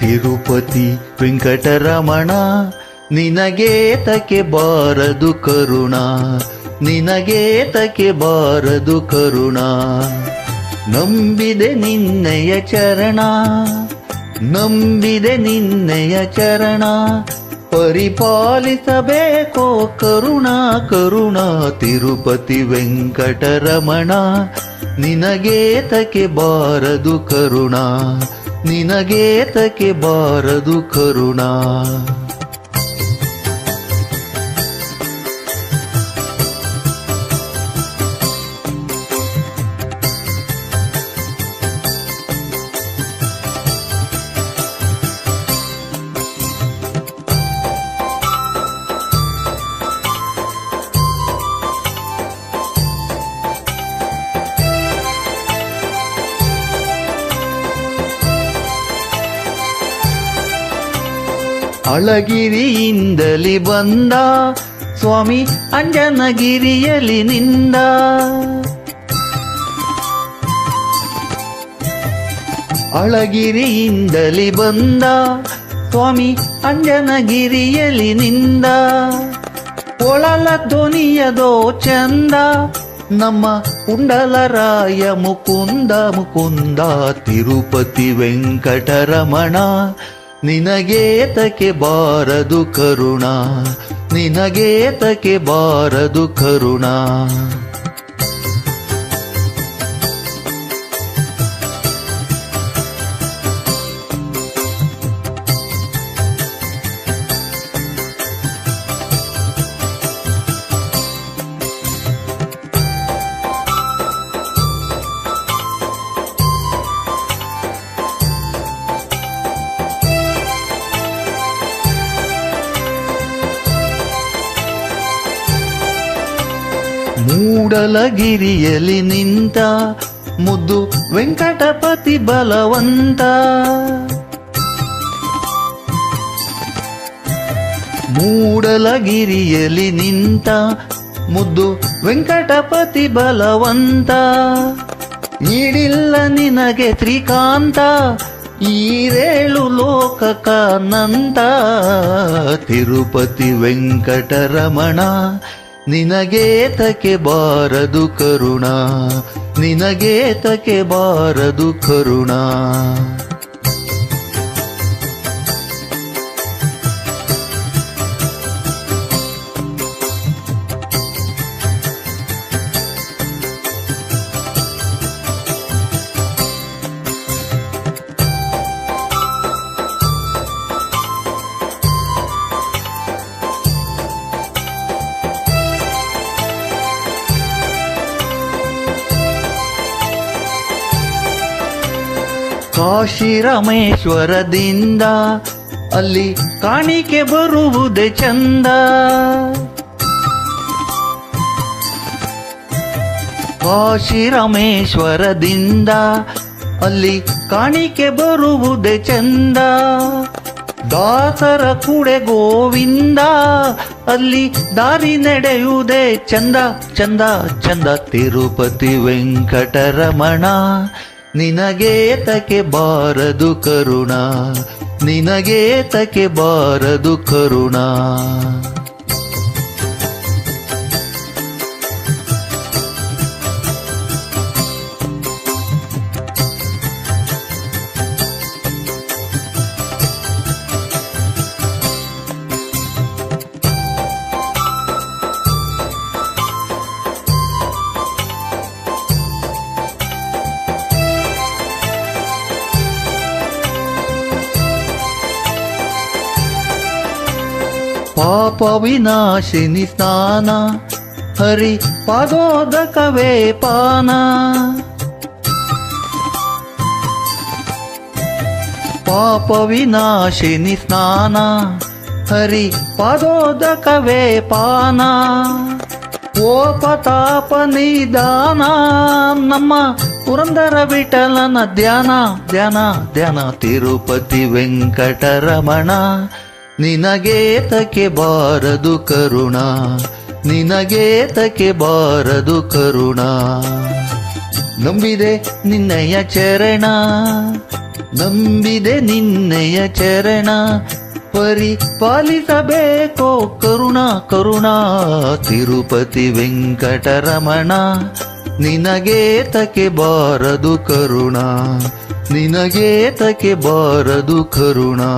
ತಿರುಪತಿ ವೆಂಕಟರಮಣ ನಿನಗೇತಕ್ಕೆ ಬಾರದು ಕರುಣ, ನಿನಗೇತಕ್ಕೆ ಬಾರದು ಕರುಣ. ನಂಬಿದೆ ನಿನ್ನಯ ಚರಣ, ನಂಬಿದೆ ನಿನ್ನಯ ಚರಣ, ಪರಿಪಾಲಿಸಬೇಕೋ ಕರುಣ ಕರುಣ. ತಿರುಪತಿ ವೆಂಕಟರಮಣ ನಿನಗೇತಕ್ಕೆ ಬಾರದು ಕರುಣ, ನಿನಗೇತಕ್ಕೆ ಬಾರದು ಕರುಣ. ಅಳಗಿರಿಯಿಂದಲಿ ಬಂದ ಸ್ವಾಮಿ ಅಂಜನಗಿರಿಯಲಿ ನಿಂದ, ಅಳಗಿರಿಯಿಂದಲಿ ಬಂದ ಸ್ವಾಮಿ ಅಂಜನಗಿರಿಯಲಿ ನಿಂದ. ಒಳಲ ಧ್ವನಿಯದೋ ಚಂದ ನಮ್ಮ ಕುಂಡಲರಾಯ ಮುಕುಂದ ಮುಕುಂದ. ತಿರುಪತಿ ವೆಂಕಟರಮಣ ನಿನಗೇತಕ್ಕೆ ಬಾರದು ಕರುಣ, ನಿನಗೇತಕ್ಕೆ ಬಾರದು ಕರುಣ. ಮೂಡಲಗಿರಿಯಲಿ ನಿಂತ ಮುದ್ದು ವೆಂಕಟಪತಿ ಬಲವಂತ, ಮೂಡಲಗಿರಿಯಲಿ ನಿಂತ ಮುದ್ದು ವೆಂಕಟಪತಿ ಬಲವಂತ. ನೀಡಿಲ್ಲ ನಿನಗೆ ತ್ರಿಕಾಂತ ಈರೇಳು ಲೋಕಕಾನಂತ. ತಿರುಪತಿ ವೆಂಕಟರಮಣ ನಿನಗೇತಕ್ಕೆ ಬಾರದು ಕರುಣ, ನಿನಗೇತಕ್ಕೆ ಬಾರದು ಕರುಣ. ಕಾಶಿ ರಾಮೇಶ್ವರದಿಂದ ಅಲ್ಲಿ ಕಾಣಿಕೆ ಬರುವುದೇ ಚಂದ, ಕಾಶಿ ರಾಮೇಶ್ವರದಿಂದ ಅಲ್ಲಿ ಕಾಣಿಕೆ ಬರುವುದೇ ಚಂದ. ದಾಸರ ಕುಡೆ ಗೋವಿಂದ ಅಲ್ಲಿ ದಾರಿ ನಡೆಯುವುದೇ ಚಂದ ಚಂದ ಚಂದ. ತಿರುಪತಿ ವೆಂಕಟರಮಣ ನಿನಗೇತಕ್ಕೆ ಬಾರದು ಕರುಣ, ನಿನಗೇತಕ್ಕೆ ಬಾರದು ಕರುಣ. ಪಾಪ ವಿನಾಶಿನಿ ಸ್ನಾನ ಹರಿ ಪಾದೋದಕವೇ ಪಾನ, ಪಾಪ ವಿನಾಶಿನಿ ಸ್ನಾನ ಹರಿ ಪಾದೋದಕವೇ ಪಾನ. ಓ ಪತಾಪ ನಿದಾನ ನಮ್ಮ ಪುರಂದರ ವಿಠಲನ ಧ್ಯಾನ ಧ್ಯಾನ ಧ್ಯಾನ. ತಿರುಪತಿ ವೆಂಕಟರಮಣ ನಿನಗೇತಕ್ಕೆ ಬಾರದು ಕರುಣ, ನಿನಗೇತಕ್ಕೆ ಬಾರದು ಕರುಣ. ನಂಬಿದೆ ನಿನ್ನಯ ಚರಣ, ನಂಬಿದೆ ನಿನ್ನೆಯ ಚರಣ ಪರಿಪಾಲಿಸಬೇಕೋ ಕರುಣಾ ಕರುಣಾ ತಿರುಪತಿ ವೆಂಕಟರಮಣ ನಿನಗೇತಕ್ಕೆ ಬಾರದು ಕರುಣಾ ನಿನಗೇತಕ್ಕೆ ಬಾರದು ಕರುಣಾ